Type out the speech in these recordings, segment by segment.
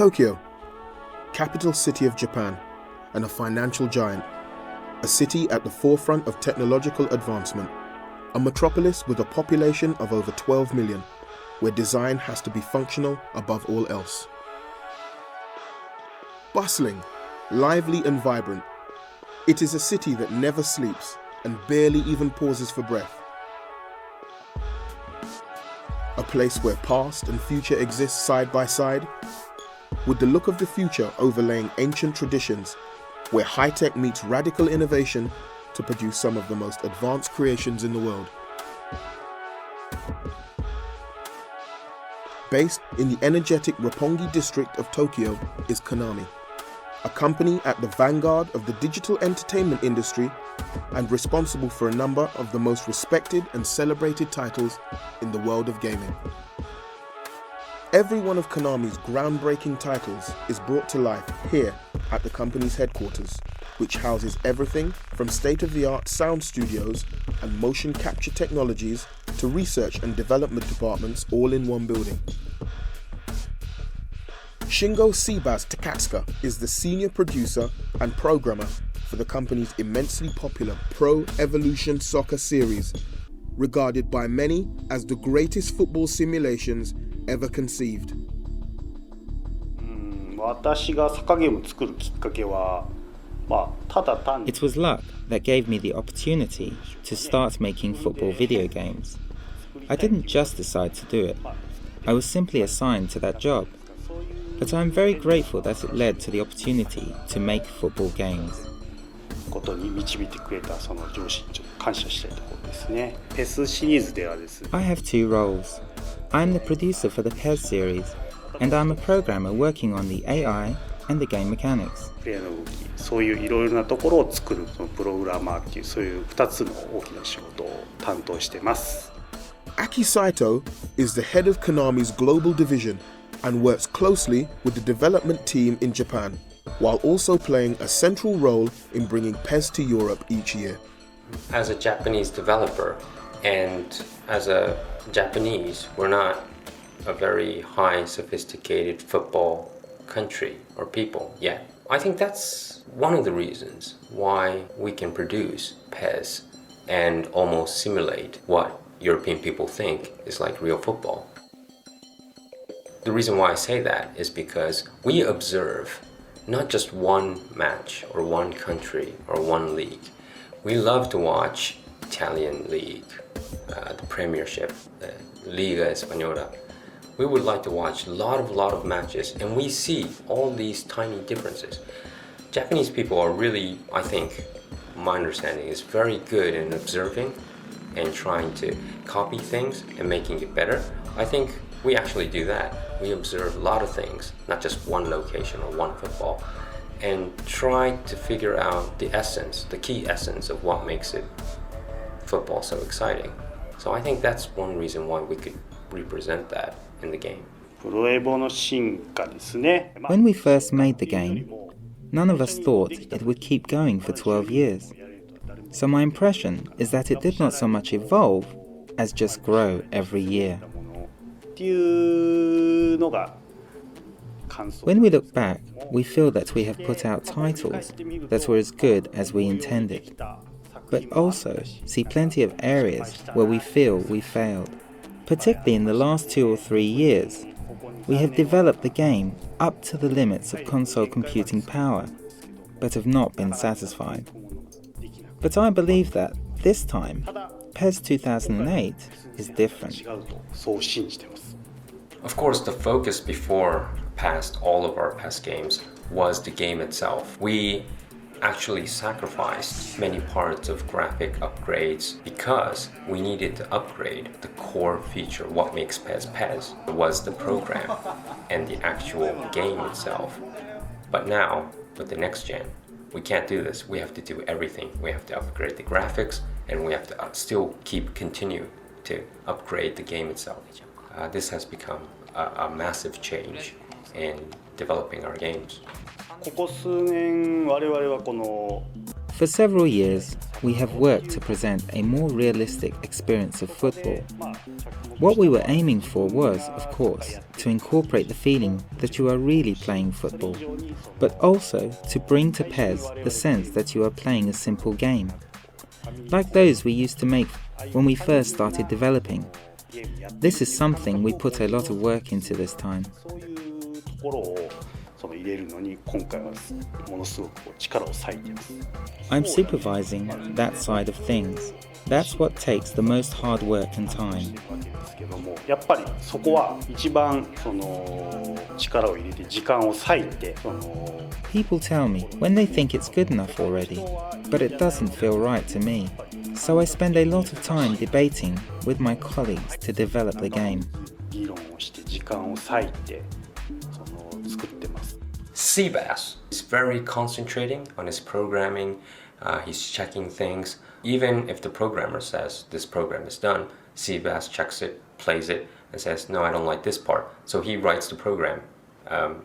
Tokyo, capital city of Japan and a financial giant, a city at the forefront of technological advancement, a metropolis with a population of over 12 million, where design has to be functional above all else. Bustling, lively and vibrant, it is a city that never sleeps and barely even pauses for breath. A place where past and future exist side by side, with the look of the future overlaying ancient traditions, where high-tech meets radical innovation to produce some of the most advanced creations in the world. Based in the energetic Roppongi district of Tokyo is Konami, a company at the vanguard of the digital entertainment industry and responsible for a number of the most respected and celebrated titles in the world of gaming. Every one of Konami's groundbreaking titles is brought to life here at the company's headquarters, which houses everything from state-of-the-art sound studios and motion capture technologies to research and development departments all in one building. Shingo Seabass Takatsuka is the senior producer and programmer for the company's immensely popular Pro Evolution Soccer series, regarded by many as the greatest football simulations ever conceived. 私がサッカーゲームを作るきっかけは、ただ単に It was luck that gave me the opportunity to start making football video games. I didn't just decide to do it. I was simply assigned to that job. But I'm very grateful that it led to the opportunity to make football games. ことに導いてくれたその上司にちょっと感謝したいところですね。PES シリーズではですね。I have two roles. I'm the producer for the PES series, and I'm a programmer working on the AI and the game mechanics. プレイの動き、そういういろいろなところを作るそのプログラマーっていうそういう2つの大きな仕事を担当しています。Aki Saito is the head of Konami's global division and works closely with the development team in Japan, while also playing a central role in bringing PES to Europe each year. As a Japanese developer and as a Japanese, we're not a very high sophisticated football country or people yet. I think that's one of the reasons why we can produce PES and almost simulate what European people think is like real football. The reason why I say that is because we observe not just one match or one country or one league. We love to watch Italian league, the Premiership, the Liga Española. We would like to watch a lot of matches, and we see all these tiny differences. Japanese people are really, I think, my understanding is very good in observing and trying to copy things and making it better. I think we actually do that. We observe a lot of things, not just one location or one football, and try to figure out the essence, the key essence of what makes it football so exciting. So I think that's one reason why we could represent that in the game. プロエボの進化ですね。 When we first made the game, none of us thought it would keep going for 12 years. So my impression is that it did not so much evolve as just grow every year. っていうのが感想。 When we look back, we feel that we have put out titles that were as good as we intended, but also see plenty of areas where we feel we failed. Particularly in the last 2 or 3 years, we have developed the game up to the limits of console computing power, but have not been satisfied. But I believe that, this time, PES 2008 is different. そう信じてます。 Of course, the focus before past all of our PES games was the game itself. We actually sacrificed many parts of graphic upgrades because we needed to upgrade the core feature. What makes PES PES was the program and the actual game itself. But now, with the next gen, we can't do this. We have to do everything. We have to upgrade the graphics, and we have to still continue to upgrade the game itself. This has become a massive change in developing our games. ここ数年我々はこの For For several years, we have worked to present a more realistic experience of football. What we were aiming for was, of course, to incorporate the feeling that you are really playing football, but also to bring to PES the sense that you are playing a simple game, like those we used to make when we first started developing. This is something we put a lot of work into this time. I'm supervising that side of things. That's what takes the most hard work and time. People tell me when they think it's good enough already, but it doesn't feel right to me. So I spend a lot of time debating with my colleagues to develop the game. Seabass is very concentrating on his programming. He's checking things. Even if the programmer says this program is done, Seabass checks it, plays it, and says, no, I don't like this part. So he writes the program,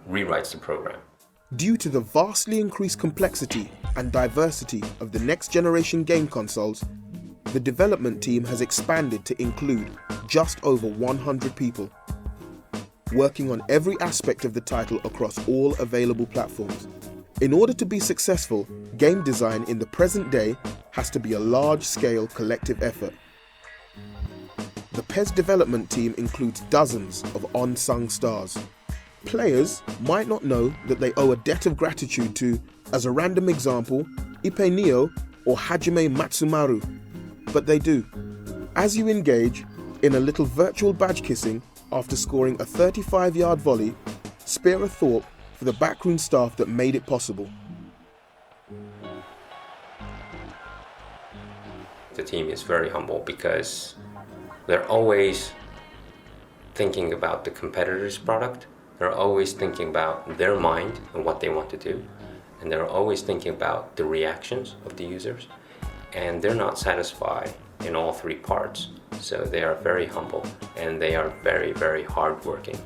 rewrites the program. Due to the vastly increased complexity and diversity of the next generation game consoles, the development team has expanded to include just over 100 people, working on every aspect of the title across all available platforms. In order to be successful, game design in the present day has to be a large-scale collective effort. The PES development team includes dozens of unsung stars. Players might not know that they owe a debt of gratitude to, as a random example, Ipe Neo or Hajime Matsumaru, but they do. As you engage in a little virtual badge kissing after scoring a 35-yard volley, spare a thought for the backroom staff that made it possible. The team is very humble because they're always thinking about the competitor's product. They're always thinking about their mind and what they want to do. And they're always thinking about the reactions of the users. And they're not satisfied in all three parts. So they are very humble and they are very, very hardworking.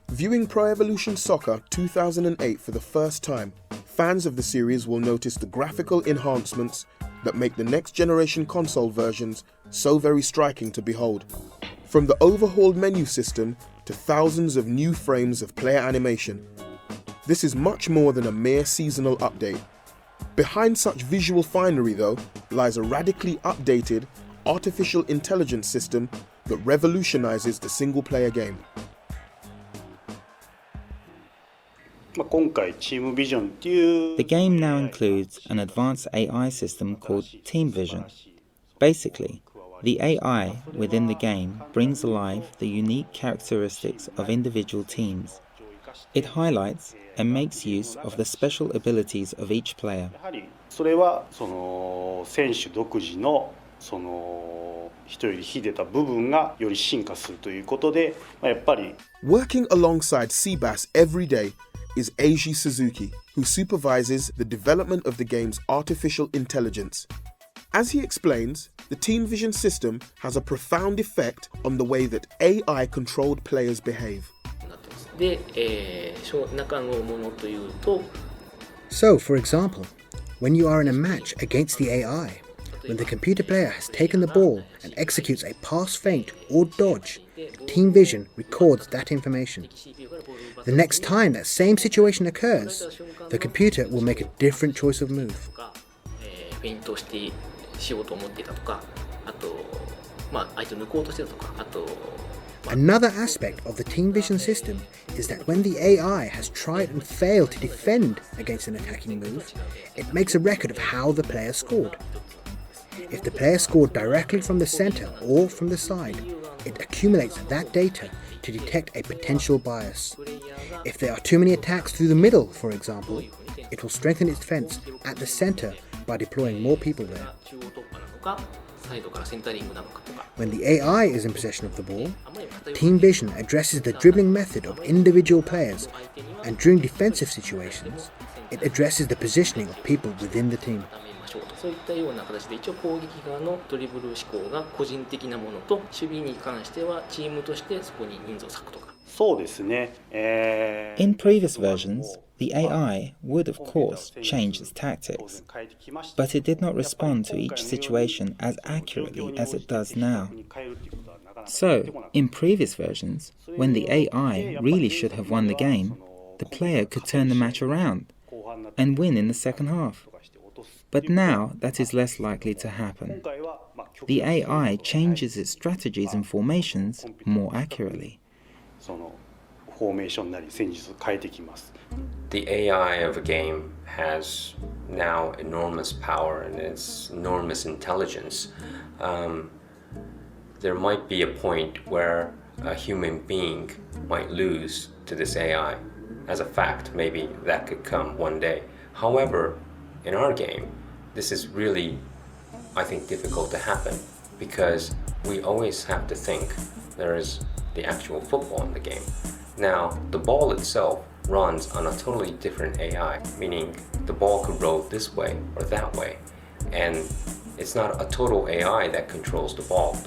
Viewing Pro Evolution Soccer 2008 for the first time, fans of the series will notice the graphical enhancements that make the next generation console versions so very striking to behold. From the overhauled menu system to thousands of new frames of player animation, this is much more than a mere seasonal update. Behind such visual finery, though, lies a radically updated artificial intelligence system that revolutionizes the single-player game. The game now includes an advanced AI system called Team Vision. Basically, the AI within the game brings alive the unique characteristics of individual teams. It highlights and makes use of the special abilities of each player. Working alongside Seabass every day is Eiji Suzuki, who supervises the development of the game's artificial intelligence. As he explains, the Team Vision system has a profound effect on the way that AI-controlled players behave. So, for example, when you are in a match against the AI, when the computer player has taken the ball and executes a pass feint or dodge, Team Vision records that information. The next time that same situation occurs, the computer will make a different choice of move. Another aspect of the Team Vision system is that when the AI has tried and failed to defend against an attacking move, it makes a record of how the player scored. If the player scored directly from the center or from the side, it accumulates that data to detect a potential bias. If there are too many attacks through the middle, for example, it will strengthen its defense at the center by deploying more people there. When the AI is in possession of the ball, Team Vision addresses the dribbling method of individual players, and during defensive situations, it addresses the positioning of people within the team. そうですね。In previous versions, the AI would of course change its tactics, but it did not respond to each situation as accurately as it does now. So, in previous versions, when the AI really should have won the game, the player could turn the match around and win in the second half. But now that is less likely to happen. The AI changes its strategies and formations more accurately. The AI of a game has now enormous power and it's enormous intelligence. There might be a point where a human being might lose to this AI. As a fact, maybe that could come one day. However, in our game, this is really, I think, difficult to happen because we always have to think there is the actual football in the game. Now, the ball itself runs on a totally different AI, meaning the ball could roll this way or that way. And it's not a total AI that controls the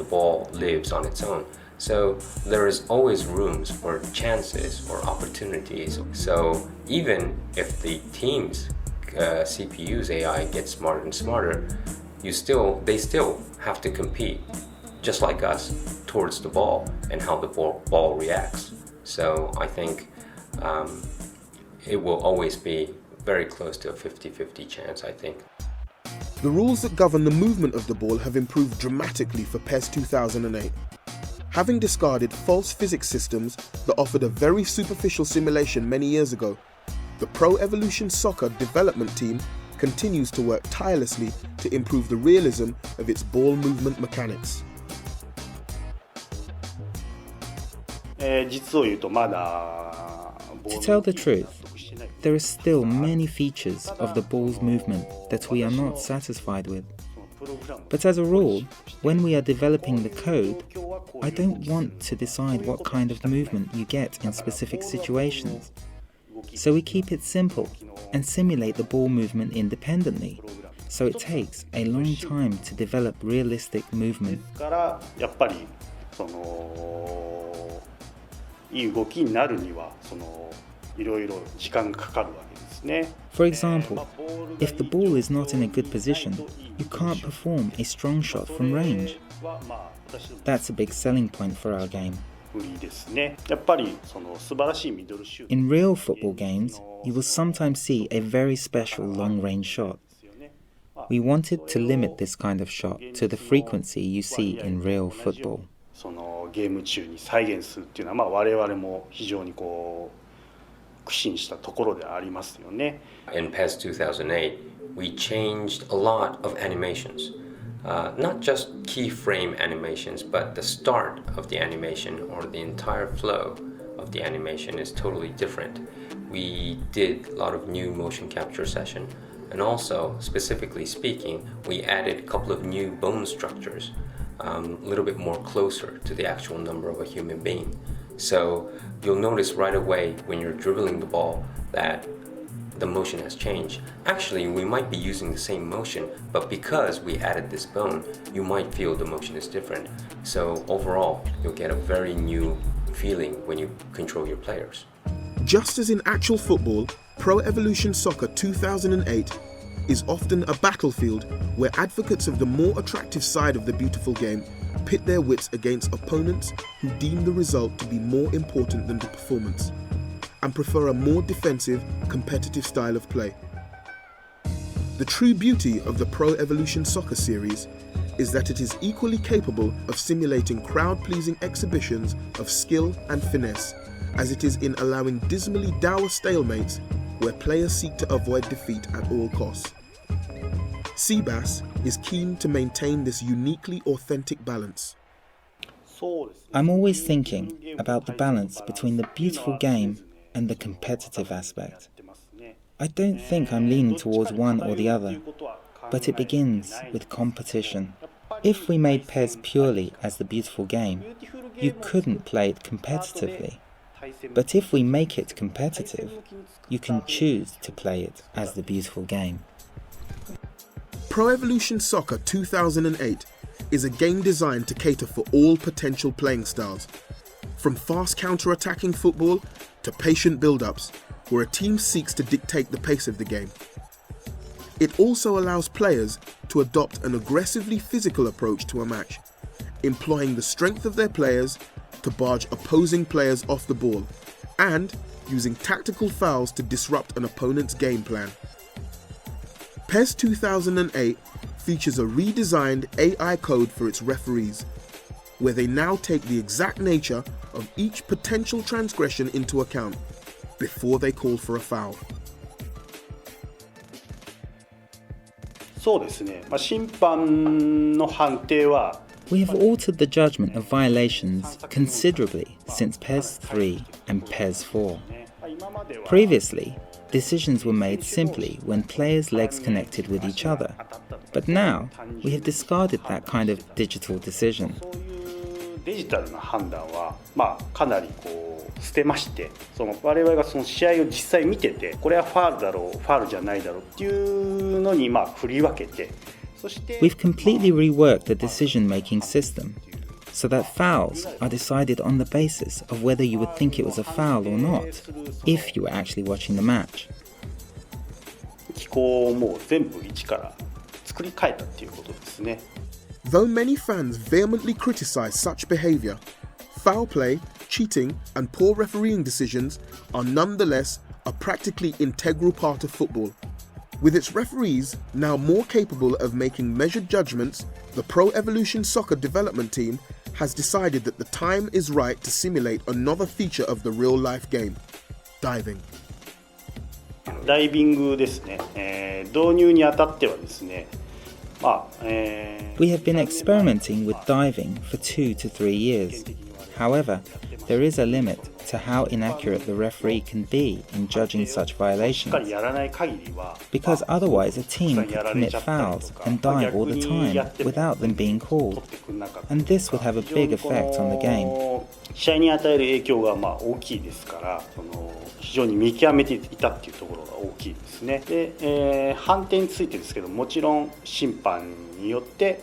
ball lives on its own. So there is always rooms for chances or opportunities. So even if the team's CPU's AI gets smarter and smarter, they still have to compete, just like us, towards the ball and how the ball reacts. So I think it will always be very close to a 50-50 chance, I think. The rules that govern the movement of the ball have improved dramatically for PES 2008. Having discarded false physics systems that offered a very superficial simulation many years ago, the Pro Evolution Soccer development team continues to work tirelessly to improve the realism of its ball movement mechanics. To tell the truth, there are still many features of the ball's movement that we are not satisfied with. But as a rule, when we are developing the code, I don't want to decide what kind of movement you get in specific situations. So we keep it simple and simulate the ball movement independently, so it takes a long time to develop realistic movement. For example, if the ball is not in a good position, you can't perform a strong shot from range. That's a big selling point for our game. In real football games, you will sometimes see a very special long-range shot. We wanted to limit this kind of shot to the frequency you see in real football. In PES 2008, we changed a lot of animations. Not just keyframe animations, but the start of the animation or the entire flow of the animation is totally different. We did a lot of new motion capture session, and also, specifically speaking, we added a couple of new bone structures, a little bit more closer to the actual number of a human being. So you'll notice right away when you're dribbling the ball that the motion has changed. Actually, we might be using the same motion, but because we added this bone, you might feel the motion is different. So overall, you'll get a very new feeling when you control your players. Just as in actual football, Pro Evolution Soccer 2008 is often a battlefield where advocates of the more attractive side of the beautiful game pit their wits against opponents who deem the result to be more important than the performance, and prefer a more defensive, competitive style of play. The true beauty of the Pro Evolution Soccer series is that it is equally capable of simulating crowd-pleasing exhibitions of skill and finesse, as it is in allowing dismally dour stalemates where players seek to avoid defeat at all costs. Seabass is keen to maintain this uniquely authentic balance. I'm always thinking about the balance between the beautiful game and the competitive aspect. I don't think I'm leaning towards one or the other, but it begins with competition. If we made PES purely as the beautiful game, you couldn't play it competitively. But if we make it competitive, you can choose to play it as the beautiful game. Pro Evolution Soccer 2008 is a game designed to cater for all potential playing styles. From fast counter-attacking football to patient build-ups, where a team seeks to dictate the pace of the game. It also allows players to adopt an aggressively physical approach to a match, employing the strength of their players to barge opposing players off the ball, and using tactical fouls to disrupt an opponent's game plan. PES 2008 features a redesigned AI code for its referees, where they now take the exact nature of each potential transgression into account before they call for a foul. そうですね、審判の判定は We have altered the judgment of violations considerably since PES 3 and PES 4. Previously, decisions were made simply when players' legs connected with each other, but now we have discarded that kind of digital decision. デジタルな判断は、かなり捨てまして、我々がその試合を実際見てて、これはファウルだろう、ファウルじゃないだろうっていうのに振り分けて、そして We've completely reworked the decision-making system so that fouls are decided on the basis of whether you would think it was a foul or not, if you were actually watching the match. 機構をもう全部一から作り変えたっていうことですね。Though many fans vehemently criticize such behaviour, foul play, cheating, and poor refereeing decisions are nonetheless a practically integral part of football. With its referees now more capable of making measured judgments, the Pro Evolution Soccer development team has decided that the time is right to simulate another feature of the real-life game: diving. ダイビングですね、導入にあたってはですね、We have been experimenting with diving for 2 to 3 years. However, there is a limit to how inaccurate the referee can be in judging such violations, because otherwise a team could commit fouls and dive all the time without them being called, and this would have a big effect on the game. 試合に与える影響が大きいですから、非常に見極めていたっていうところが大きいですね。で、判定についてですけど、もちろん審判によって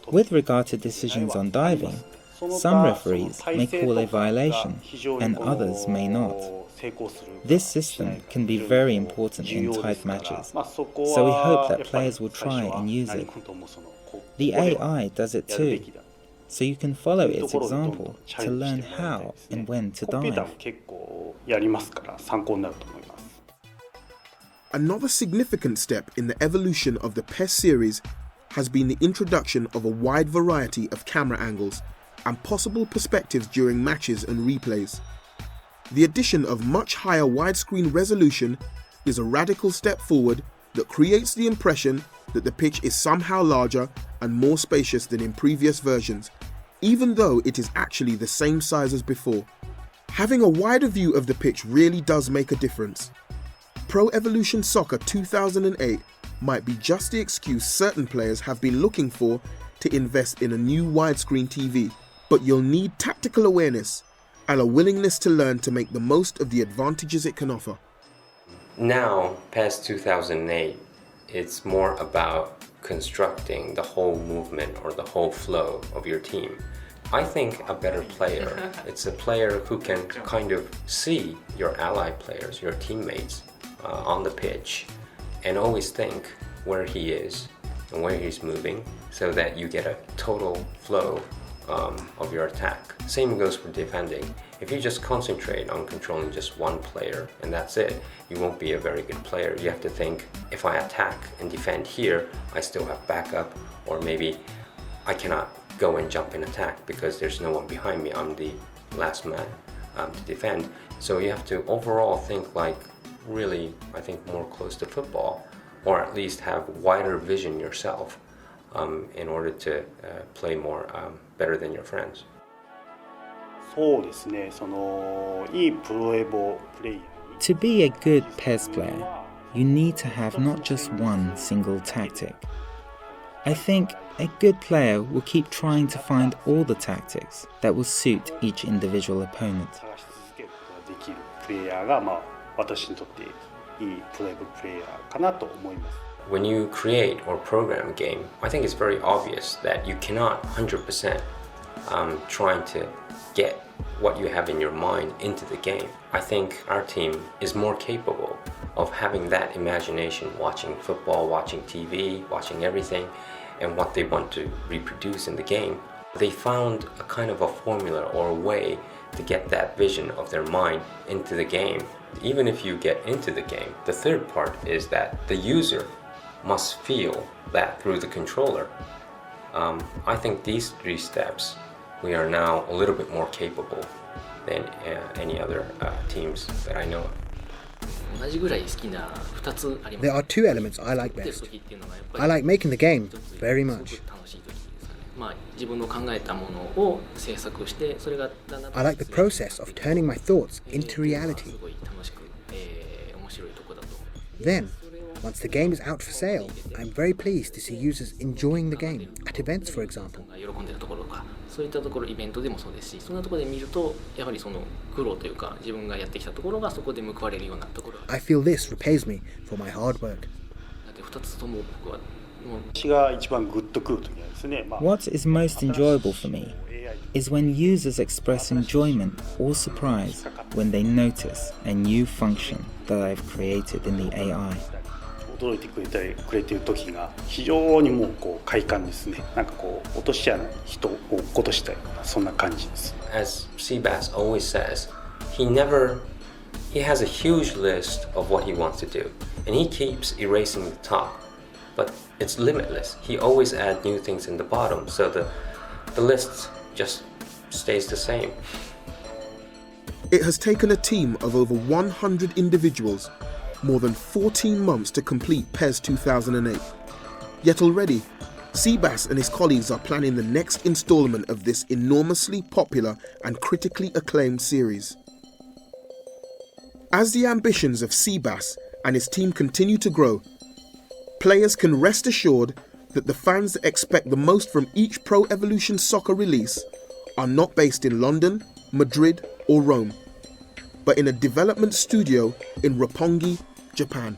With regard to decisions on diving, some referees may call a violation and others may not. This system can be very important in tight matches, so we hope that players will try and use it. The AI does it too, so you can follow its example to learn how and when to dive. Another significant step in the evolution of the PES series has been the introduction of a wide variety of camera angles and possible perspectives during matches and replays. The addition of much higher widescreen resolution is a radical step forward that creates the impression that the pitch is somehow larger and more spacious than in previous versions, even though it is actually the same size as before. Having a wider view of the pitch really does make a difference. Pro Evolution Soccer 2008 might be just the excuse certain players have been looking for to invest in a new widescreen TV, but you'll need tactical awareness and a willingness to learn to make the most of the advantages it can offer. Now, past 2008, it's more about constructing the whole movement or the whole flow of your team. I think a better player, it's a player who can kind of see your allied players, your teammates on the pitch, and always think where he is and where he's moving so that you get a total flow of your attack. Same goes for defending. If you just concentrate on controlling just one player and that's it, you won't be a very good player. You have to think, if I attack and defend here, I still have backup, or maybe I cannot go and jump and attack because there's no one behind me. I'm the last man to defend. So you have to overall think like really, I think, more close to football, or at least have wider vision yourself in order to play more better than your friends. そうですね、いいプロエボプレイヤー To be a good PES player, you need to have not just one single tactic. I think a good player will keep trying to find all the tactics that will suit each individual opponent. 探し続けることができるプレイヤーが、私にとっていいプロエボプレイヤーかなと思います。When you create or program a game, I think it's very obvious that you cannot 100% trying to get what you have in your mind into the game. I think our team is more capable of having that imagination, watching football, watching TV, watching everything, and what they want to reproduce in the game. They found a kind of a formula or a way to get that vision of their mind into the game. Even if you get into the game, the third part is that the user must feel that through the controller. I think these three steps, we are now a little bit more capable than any other teams that I know of. There are two elements I like best. I like making the game very much. I like the process of turning my thoughts into reality. Then, once the game is out for sale, I'm very pleased to see users enjoying the game, at events for example. I feel this repays me for my hard work. What is most enjoyable for me is when users express enjoyment or surprise when they notice a new function that I've created in the AI. 驚いてくれてる時が非常にもうこう快感ですね。なんかこう落とし穴に人を落っことしたようなそんな感じです。As Seabass always says, he has a huge list of what he wants to do, and he keeps erasing the top, but it's limitless. He always adds new things in the bottom, so the list just stays the same. It has taken a team of over 100 individuals more than 14 months to complete PES 2008. Yet already, Seabass and his colleagues are planning the next installment of this enormously popular and critically acclaimed series. As the ambitions of Seabass and his team continue to grow, players can rest assured that the fans that expect the most from each Pro Evolution Soccer release are not based in London, Madrid or Rome, but in a development studio in Roppongi, Japan.